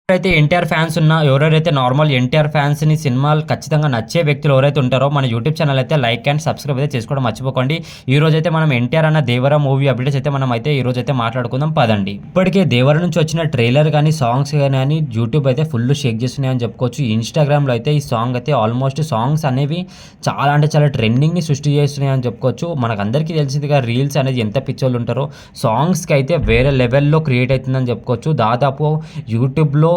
ఎవరైతే ఎన్టీఆర్ ఫ్యాన్స్ ఉన్నా ఎవరెవరైతే నార్మల్ ఎన్టీఆర్ ఫ్యాన్స్ని సినిమాలు ఖచ్చితంగా నచ్చే వ్యక్తులు ఎవరైతే ఉంటారో మన యూట్యూబ్ ఛానల్ అయితే లైక్ అండ్ సబ్స్క్రైబ్ అయితే చేసుకోవడం మర్చిపోకండి. ఈ రోజు అయితే మనం ఎన్టీఆర్ అన్న దేవర మూవీ అప్డేట్స్ అయితే మనం అయితే ఈ రోజు అయితే మాట్లాడుకుందాం పదండి. ఇప్పటికే దేవర నుంచి వచ్చిన ట్రైలర్ కానీ సాంగ్స్ కానీ యూట్యూబ్ అయితే ఫుల్ షేక్ చేస్తున్నాయని చెప్పుకోవచ్చు. ఇన్స్టాగ్రామ్లో అయితే ఈ సాంగ్ అయితే ఆల్మోస్ట్ సాంగ్స్ అనేవి చాలా అంటే చాలా ట్రెండింగ్ని సృష్టి చేస్తున్నాయని చెప్పుకోవచ్చు. మనకు అందరికీ తెలిసిందిగా రీల్స్ అనేది ఎంత పిచ్చోళ్ళు ఉంటారో సాంగ్స్కి అయితే వేరే లెవెల్లో క్రియేట్ అవుతుందని చెప్పుకోవచ్చు. దాదాపు యూట్యూబ్లో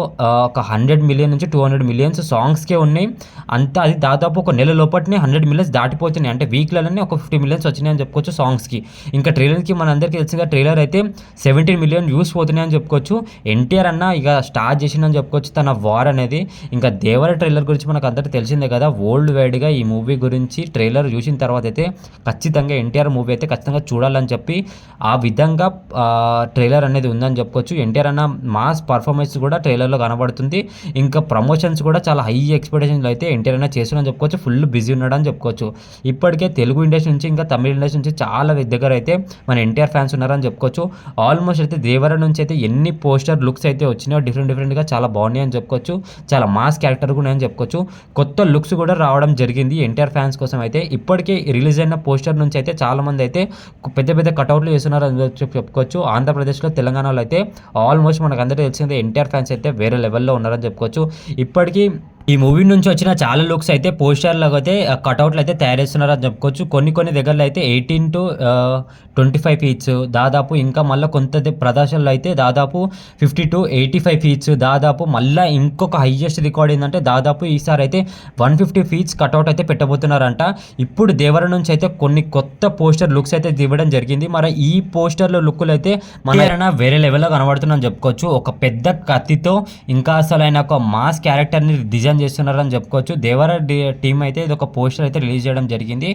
ఒక 100 మిలియన్ నుంచి 200 మిలియన్స్ సాంగ్స్కే ఉన్నాయి. అంతా అది దాదాపు ఒక నెల లోపటినే 100 మిలియన్స్ దాటిపోతున్నాయి. అంటే వీక్లలోనే ఒక 50 మిలియన్స్ వచ్చినాయని చెప్పుకోవచ్చు సాంగ్స్కి. ఇంకా ట్రైలర్కి మన అందరికీ తెలిసిన ట్రైలర్ అయితే 17 మిలియన్ వ్యూస్ పోతున్నాయని చెప్పుకోవచ్చు. ఎన్టీఆర్ అన్న ఇక స్టార్ట్ చేసిందని చెప్పుకోవచ్చు తన వార్ అనేది. ఇంకా దేవర ట్రైలర్ గురించి మనకు అందరికీ తెలిసిందే కదా. వరల్డ్ వైడ్గా ఈ మూవీ గురించి ట్రైలర్ చూసిన తర్వాత అయితే ఖచ్చితంగా ఎన్టీఆర్ మూవీ అయితే ఖచ్చితంగా చూడాలని చెప్పి ఆ విధంగా ట్రైలర్ అనేది ఉందని చెప్పుకోవచ్చు. ఎన్టీఆర్ అన్న మాస్ పర్ఫార్మెన్స్ కూడా ట్రైలర్లో కనబడుతుంది. ఇంకా ప్రమోషన్స్ కూడా చాలా హై ఎక్స్పెక్టేషన్లు అయితే ఎన్టీఆర్ అన్న చేస్తున్నారని చెప్పుకోవచ్చు. ఫుల్ బిజీ ఉన్నాడని చెప్పుకోవచ్చు. ఇప్పటికే తెలుగు ఇండస్ట్రీ నుంచి ఇంకా తమిళ ఇండస్ట్రీ నుంచి చాలా దగ్గర అయితే మన ఎన్టీఆర్ ఫ్యాన్స్ ఉన్నారని చెప్పుకోవచ్చు. ఆల్మోస్ట్ అయితే దేవర నుంచి అయితే ఎన్ని పోస్టర్ లుక్స్ అయితే వచ్చినాయో డిఫరెంట్గా చాలా బాగున్నాయి అని చెప్పుకోవచ్చు. చాలా మాస్ క్యారెక్టర్ కూడా అని చెప్పుకోవచ్చు. కొత్త లుక్స్ కూడా రావడం జరిగింది ఎన్టీఆర్ ఫ్యాన్స్ కోసం అయితే. ఇప్పటికే రిలీజ్ అయిన పోస్టర్ నుంచి అయితే చాలా మంది అయితే పెద్ద పెద్ద కటౌట్లు చేస్తున్నారు అని చెప్పుకోవచ్చు. ఆంధ్రప్రదేశ్లో తెలంగాణలో అయితే ఆల్మోస్ట్ మనకు అందరికీ తెలిసిందే ఎన్టీఆర్ ఫ్యాన్స్ అయితే వేరే లెవెల్లో ఉన్నారని చెప్పుకోవచ్చు. ఇప్పటికీ ఈ మూవీ నుంచి వచ్చిన చాలా లుక్స్ అయితే పోస్టర్లకు అయితే కటౌట్లు అయితే తయారు చేస్తున్నారని చెప్పుకోవచ్చు. కొన్ని దగ్గరలో అయితే 18 to 25 ఫీట్స్ దాదాపు, ఇంకా మళ్ళీ కొంత ప్రదర్శనలో అయితే దాదాపు 50 to 85 ఫీట్స్ దాదాపు. మళ్ళీ ఇంకొక హైయెస్ట్ రికార్డ్ ఏంటంటే దాదాపు ఈసారి అయితే 150 ఫీట్స్ కటౌట్ అయితే పెట్టబోతున్నారంట. ఇప్పుడు దేవర నుంచి అయితే కొన్ని కొత్త పోస్టర్ లుక్స్ అయితే ఇవ్వడం జరిగింది. మరి ఈ పోస్టర్లో లుక్కులు అయితే మన వేరే లెవెల్లో కనబడుతుందని చెప్పుకోవచ్చు. ఒక పెద్ద కత్తితో ఇంకా అసలు ఆయన ఒక మాస్ క్యారెక్టర్ని డిజైన్ చేస్తున్నారని చెప్పుకోవచ్చు. దేవర టీం అయితే ఇది ఒక పోస్టర్ అయితే రిలీజ్ చేయడం జరిగింది.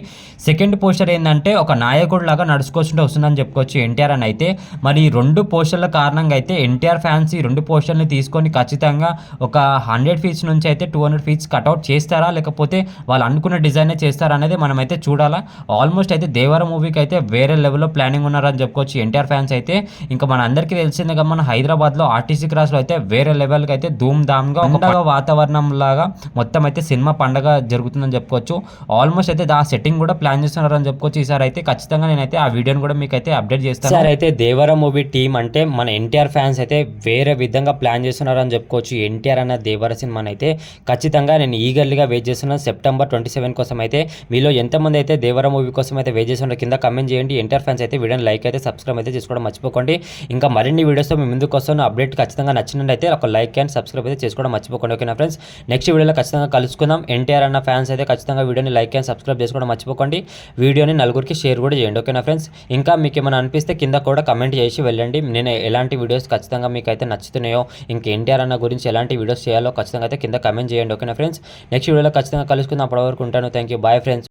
సెకండ్ పోస్టర్ ఏంటంటే ఒక నాయకుడు లాగా నడుచుకొచ్చుంటే వస్తుందని చెప్పుకోవచ్చు ఎన్టీఆర్ అని అయితే. మరి ఈ రెండు పోస్టర్ల కారణంగా అయితే ఎన్టీఆర్ ఫ్యాన్స్ ఈ రెండు పోస్టర్ని తీసుకొని ఖచ్చితంగా ఒక 100 ఫీట్స్ నుంచి అయితే 200 ఫీట్స్ కట్అవుట్ చేస్తారా లేకపోతే వాళ్ళు అనుకున్న డిజైనే చేస్తారా అనేది మనం అయితే చూడాలా. ఆల్మోస్ట్ అయితే దేవర మూవీకి అయితే వేరే లెవెల్లో ప్లానింగ్ ఉన్నారని చెప్పుకోవచ్చు ఎన్టీఆర్ ఫ్యాన్స్ అయితే. ఇంకా మన అందరికీ తెలిసిందే కదా, మన హైదరాబాద్లో ఆర్టీసీ క్రాస్లో అయితే వేరే లెవెల్కి అయితే ధూమ్ ధామ్గా ఒక వాతావరణం లాగా మొత్తం అయితే సినిమా పండగ జరుగుతుందని చెప్పుకోవచ్చు. ఆల్మోస్ట్ అయితే ఆ సెట్టింగ్ కూడా ప్లాన్ చేస్తున్నారని చెప్పుకోవచ్చు. ఈసారి అయితే ఖచ్చితంగా నేనైతే ఆ వీడియోని కూడా మీకు అయితే అప్డేట్ చేస్తాను. సార్ అయితే దేవర మూవీ టీం అంటే మన ఎన్టీఆర్ ఫ్యాన్స్ అయితే వేరే విధంగా ప్లాన్ చేస్తున్నారని చెప్పుకోవచ్చు. ఎన్టీఆర్ అన్న దేవర సినిమాని అయితే ఖచ్చితంగా నేను ఈగర్లీగా వెయిట్ చేస్తున్నాను సెప్టెంబర్ 27 కోసం అయితే. మీలో ఎంతమంది అయితే దేవర మూవీ కోసం అయితే వెయిట్ చేస్తున్నారో కింద కమెంట్ చేయండి. ఎన్టీఆర్ ఫ్యాన్స్ అయితే వీడియోని లైక్ అయితే సబ్స్క్రైబ్ అయితే చేసుకోవడం మర్చిపోకండి. ఇంకా మరిన్ని వీడియోస్తో మీ ముందుకు వస్తున్న అప్డేట్ ఖచ్చితంగా నచ్చినట్లయితే ఒక లైక్ అండ్ సబ్స్క్రైబ్ అయితే చేసుకోవడం మర్చిపోకండి. ఓకేనా ఫ్రెండ్స్, నెక్స్ట్ వీడియోలో ఖచ్చితంగా కలుసుకుందాం. ఎన్టీఆర్ అన్న ఫ్యాన్స్ అయితే ఖచ్చితంగా వీడియోని లైక్ అండ్ సబ్స్క్రైబ్ చేసుకోవడం మర్చిపోకండి. వీడియోని నలుగురికి షేర్ కూడా చేయండి. ఓకేనా ఫ్రెండ్స్, ఇంకా మీకు ఏమైనా అనిపిస్తే కింద కూడా కమెంట్ చేసి వెళ్ళండి. నేను ఎలాంటి వీడియోస్ ఖచ్చితంగా మీకు అయితే నచ్చుతున్నాయో, ఇంకా ఎన్టీఆర్ అన్న గురించి ఎలాంటి వీడియోస్ చేయాలో ఖచ్చితంగా అయితే కింద కమెంట్ చేయండి. ఓకేనా ఫ్రెండ్స్, నెక్స్ట్ వీడియోలో ఖచ్చితంగా కలుసుకుందాం. అప్పటి వరకు ఉంటాను. Thank you, bye friends.